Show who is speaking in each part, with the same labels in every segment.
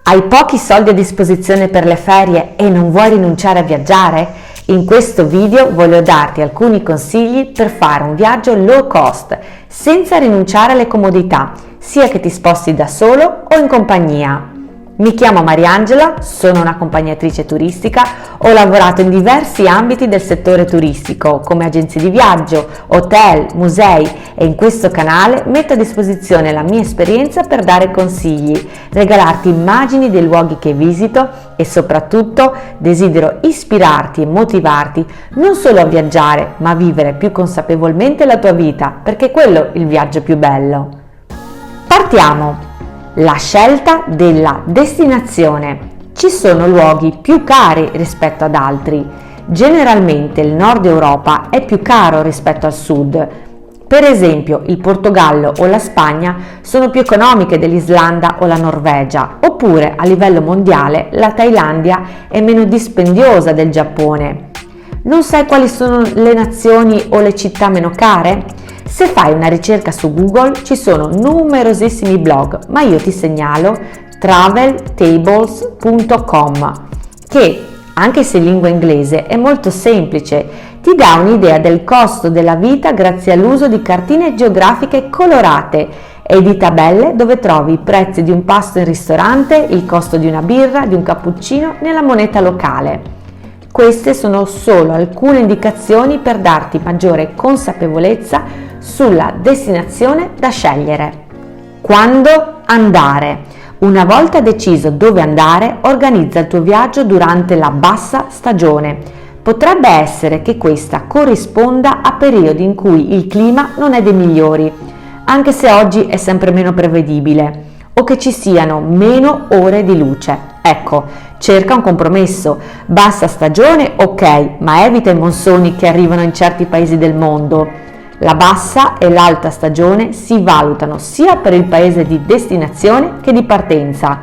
Speaker 1: Hai pochi soldi a disposizione per le ferie e non vuoi rinunciare a viaggiare? In questo video voglio darti alcuni consigli per fare un viaggio low cost, senza rinunciare alle comodità, sia che ti sposti da solo o in compagnia. Mi chiamo Mariangela, sono un'accompagnatrice turistica, ho lavorato in diversi ambiti del settore turistico, come agenzie di viaggio, hotel, musei, e in questo canale metto a disposizione la mia esperienza per dare consigli, regalarti immagini dei luoghi che visito e soprattutto desidero ispirarti e motivarti non solo a viaggiare, ma a vivere più consapevolmente la tua vita, perché quello è il viaggio più bello. Partiamo! La scelta della destinazione. Ci sono luoghi più cari rispetto ad altri. Generalmente il nord Europa è più caro rispetto al sud. Per esempio il Portogallo o la Spagna sono più economiche dell'Islanda o la Norvegia, oppure a livello mondiale la Thailandia è meno dispendiosa del Giappone. Non sai quali sono le nazioni o le città meno care? Se fai una ricerca su Google ci sono numerosissimi blog, ma io ti segnalo traveltables.com che, anche se in lingua inglese, è molto semplice, ti dà un'idea del costo della vita grazie all'uso di cartine geografiche colorate e di tabelle dove trovi i prezzi di un pasto in ristorante, il costo di una birra, di un cappuccino nella moneta locale. Queste sono solo alcune indicazioni per darti maggiore consapevolezza sulla destinazione da scegliere. Quando andare? Una volta deciso dove andare, organizza il tuo viaggio durante la bassa stagione. Potrebbe essere che questa corrisponda a periodi in cui il clima non è dei migliori, anche se oggi è sempre meno prevedibile, o che ci siano meno ore di luce. Ecco, cerca un compromesso. Bassa stagione, ok, ma evita i monsoni che arrivano in certi paesi del mondo. La bassa e l'alta stagione si valutano sia per il paese di destinazione che di partenza.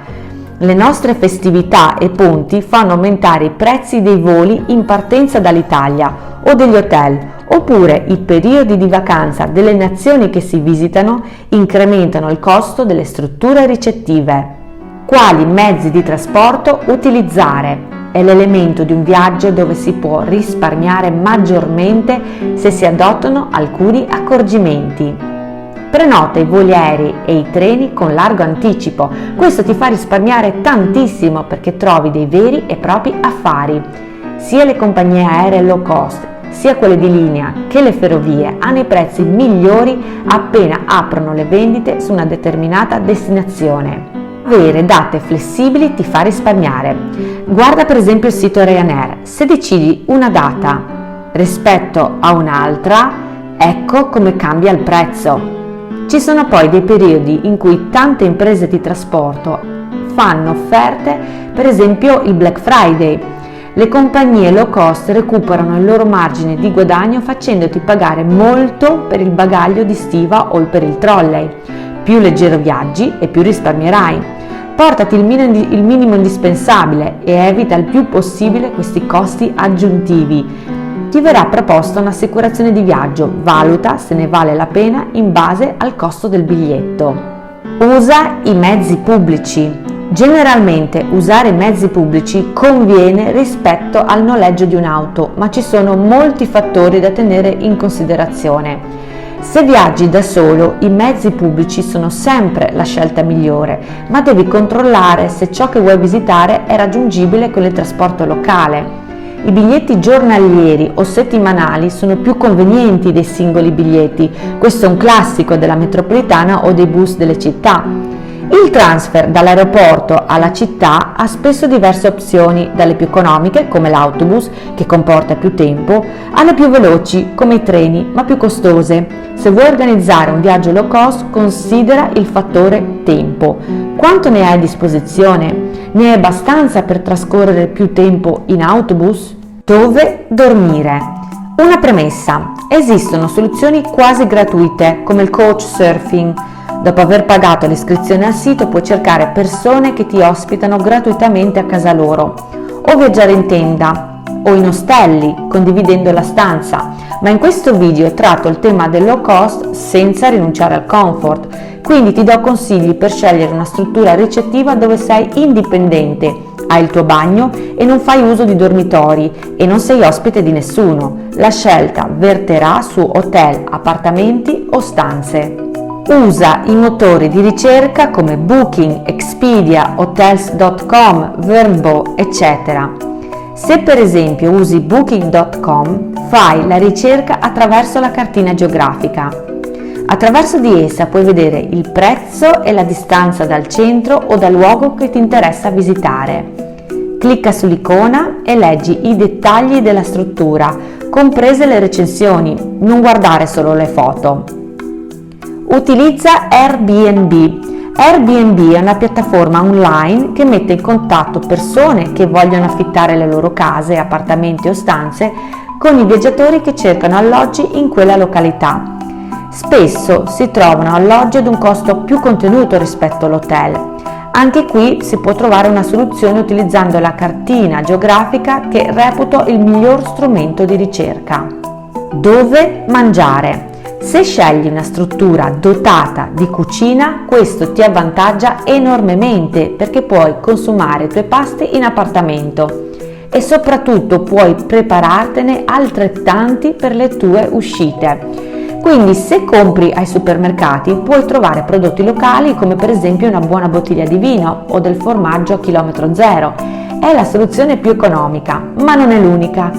Speaker 1: Le nostre festività e ponti fanno aumentare i prezzi dei voli in partenza dall'Italia o degli hotel, oppure i periodi di vacanza delle nazioni che si visitano incrementano il costo delle strutture ricettive. Quali mezzi di trasporto utilizzare? È l'elemento di un viaggio dove si può risparmiare maggiormente se si adottano alcuni accorgimenti. Prenota i voli aerei e i treni con largo anticipo. Questo ti fa risparmiare tantissimo perché trovi dei veri e propri affari. Sia le compagnie aeree low cost, sia quelle di linea che le ferrovie hanno i prezzi migliori appena aprono le vendite su una determinata destinazione. Avere date flessibili ti fa risparmiare. Guarda per esempio il sito Ryanair. Se decidi una data rispetto a un'altra, ecco come cambia il prezzo. Ci sono poi dei periodi in cui tante imprese di trasporto fanno offerte, per esempio il Black Friday. Le compagnie low cost recuperano il loro margine di guadagno facendoti pagare molto per il bagaglio di stiva o per il trolley. Più leggero viaggi e più risparmierai. Portati il minimo indispensabile e evita il più possibile questi costi aggiuntivi. Ti verrà proposta un'assicurazione di viaggio, valuta se ne vale la pena in base al costo del biglietto. Usa i mezzi pubblici. Generalmente usare i mezzi pubblici conviene rispetto al noleggio di un'auto, ma ci sono molti fattori da tenere in considerazione. Se viaggi da solo, i mezzi pubblici sono sempre la scelta migliore, ma devi controllare se ciò che vuoi visitare è raggiungibile con il trasporto locale. I biglietti giornalieri o settimanali sono più convenienti dei singoli biglietti, questo è un classico della metropolitana o dei bus delle città. Il transfer dall'aeroporto alla città ha spesso diverse opzioni, dalle più economiche come l'autobus, che comporta più tempo, alle più veloci come i treni, ma più costose. Se vuoi organizzare un viaggio low cost, considera il fattore tempo. Quanto ne hai a disposizione? Ne hai abbastanza per trascorrere più tempo in autobus? Dove dormire? Una premessa: esistono soluzioni quasi gratuite come il couchsurfing. Dopo aver pagato l'iscrizione al sito puoi cercare persone che ti ospitano gratuitamente a casa loro, o viaggiare in tenda o in ostelli condividendo la stanza, ma in questo video tratto il tema del low cost senza rinunciare al comfort. Quindi ti do consigli per scegliere una struttura ricettiva dove sei indipendente, hai il tuo bagno e non fai uso di dormitori e non sei ospite di nessuno. La scelta verterà su hotel, appartamenti o stanze. Usa i motori di ricerca come Booking, Expedia, Hotels.com, Vrbo, eccetera. Se per esempio usi Booking.com, fai la ricerca attraverso la cartina geografica. Attraverso di essa puoi vedere il prezzo e la distanza dal centro o dal luogo che ti interessa visitare. Clicca sull'icona e leggi i dettagli della struttura, comprese le recensioni, non guardare solo le foto. Utilizza Airbnb. Airbnb è una piattaforma online che mette in contatto persone che vogliono affittare le loro case, appartamenti o stanze con i viaggiatori che cercano alloggi in quella località. Spesso si trovano alloggi ad un costo più contenuto rispetto all'hotel. Anche qui si può trovare una soluzione utilizzando la cartina geografica che reputo il miglior strumento di ricerca. Dove mangiare? Se scegli una struttura dotata di cucina, questo ti avvantaggia enormemente perché puoi consumare i tuoi pasti in appartamento e soprattutto puoi preparartene altrettanti per le tue uscite. Quindi se compri ai supermercati puoi trovare prodotti locali come per esempio una buona bottiglia di vino o del formaggio a chilometro zero. È la soluzione più economica, ma non è l'unica.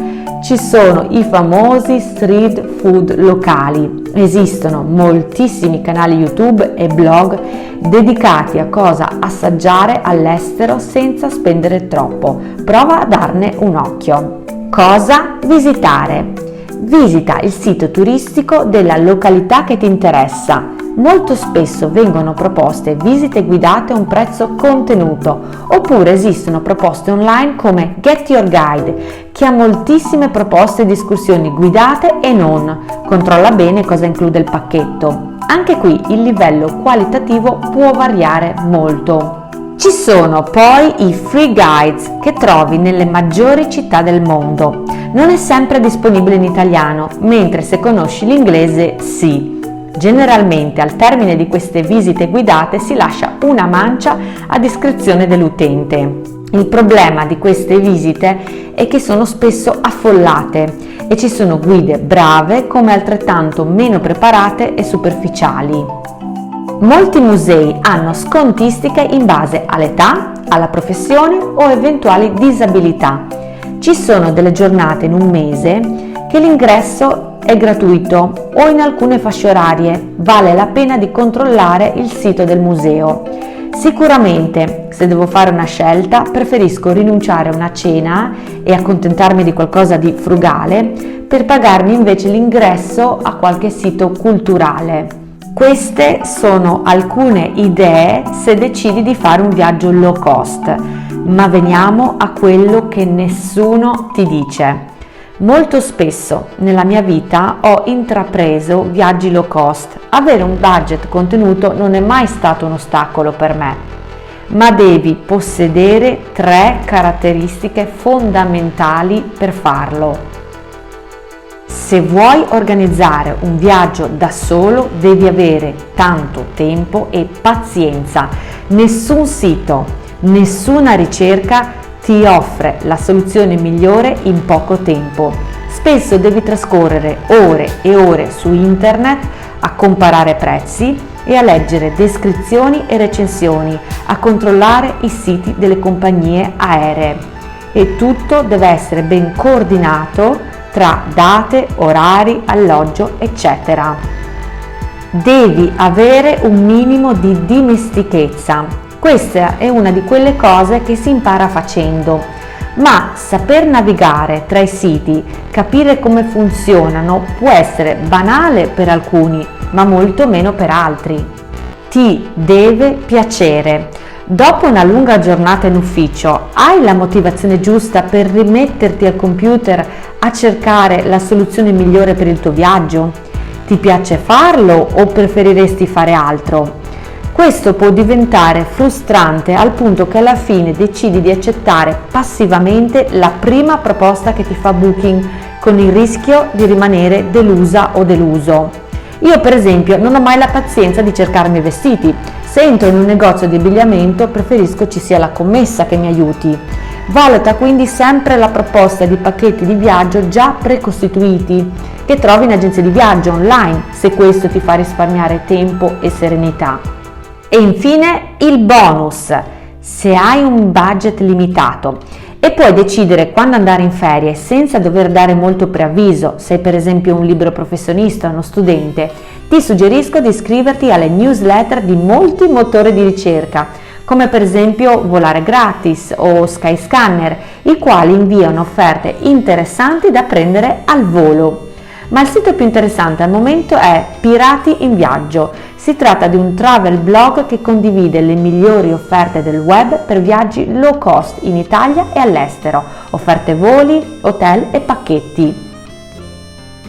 Speaker 1: Ci sono i famosi street food locali. Esistono moltissimi canali YouTube e blog dedicati a cosa assaggiare all'estero senza spendere troppo. Prova a darne un occhio. Cosa visitare? Visita il sito turistico della località che ti interessa. Molto spesso vengono proposte visite guidate a un prezzo contenuto, oppure esistono proposte online come Get Your Guide, che ha moltissime proposte di escursioni guidate e non. Controlla bene cosa include il pacchetto. Anche qui il livello qualitativo può variare molto. Ci sono poi i free guides che trovi nelle maggiori città del mondo. Non è sempre disponibile in italiano, mentre se conosci l'inglese sì. Generalmente al termine di queste visite guidate si lascia una mancia a discrezione dell'utente. Il problema di queste visite è che sono spesso affollate e ci sono guide brave come altrettanto meno preparate e superficiali. Molti musei hanno scontistiche in base all'età, alla professione o eventuali disabilità. Ci sono delle giornate in un mese che l'ingresso è gratuito o in alcune fasce orarie. Vale la pena di controllare il sito del museo. Sicuramente, se devo fare una scelta, preferisco rinunciare a una cena e accontentarmi di qualcosa di frugale per pagarmi invece l'ingresso a qualche sito culturale. Queste sono alcune idee se decidi di fare un viaggio low cost, ma veniamo a quello che nessuno ti dice. Molto spesso nella mia vita ho intrapreso viaggi low cost. Avere un budget contenuto non è mai stato un ostacolo per me, ma devi possedere 3 caratteristiche fondamentali per farlo. Se vuoi organizzare un viaggio da solo, devi avere tanto tempo e pazienza. Nessun sito, nessuna ricerca ti offre la soluzione migliore in poco tempo. Spesso devi trascorrere ore e ore su internet a comparare prezzi e a leggere descrizioni e recensioni, a controllare i siti delle compagnie aeree. E tutto deve essere ben coordinato tra date, orari, alloggio, eccetera. Devi avere un minimo di dimestichezza. Questa è una di quelle cose che si impara facendo, ma saper navigare tra i siti, capire come funzionano, può essere banale per alcuni, ma molto meno per altri. Ti deve piacere. Dopo una lunga giornata in ufficio, hai la motivazione giusta per rimetterti al computer a cercare la soluzione migliore per il tuo viaggio? Ti piace farlo o preferiresti fare altro? Questo può diventare frustrante al punto che alla fine decidi di accettare passivamente la prima proposta che ti fa Booking, con il rischio di rimanere delusa o deluso. Io per esempio non ho mai la pazienza di cercarmi vestiti. Se entro in un negozio di abbigliamento preferisco ci sia la commessa che mi aiuti. Valuta quindi sempre la proposta di pacchetti di viaggio già precostituiti che trovi in agenzie di viaggio online, se questo ti fa risparmiare tempo e serenità. E infine il bonus: se hai un budget limitato e puoi decidere quando andare in ferie senza dover dare molto preavviso, sei per esempio un libero professionista o uno studente, ti suggerisco di iscriverti alle newsletter di molti motori di ricerca, come per esempio Volare Gratis o Skyscanner, i quali inviano offerte interessanti da prendere al volo. Ma il sito più interessante al momento è Pirati in Viaggio. Si tratta di un travel blog che condivide le migliori offerte del web per viaggi low cost in Italia e all'estero, offerte voli, hotel e pacchetti.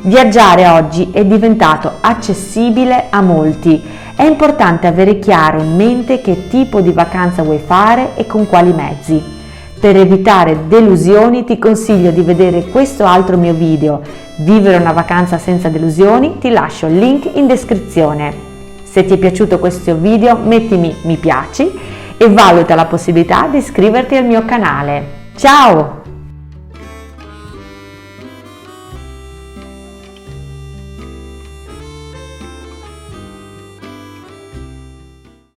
Speaker 1: Viaggiare oggi è diventato accessibile a molti. È importante avere chiaro in mente che tipo di vacanza vuoi fare e con quali mezzi. Per evitare delusioni ti consiglio di vedere questo altro mio video, Vivere una vacanza senza delusioni, ti lascio il link in descrizione. Se ti è piaciuto questo video mettimi mi piaci e valuta la possibilità di iscriverti al mio canale. Ciao!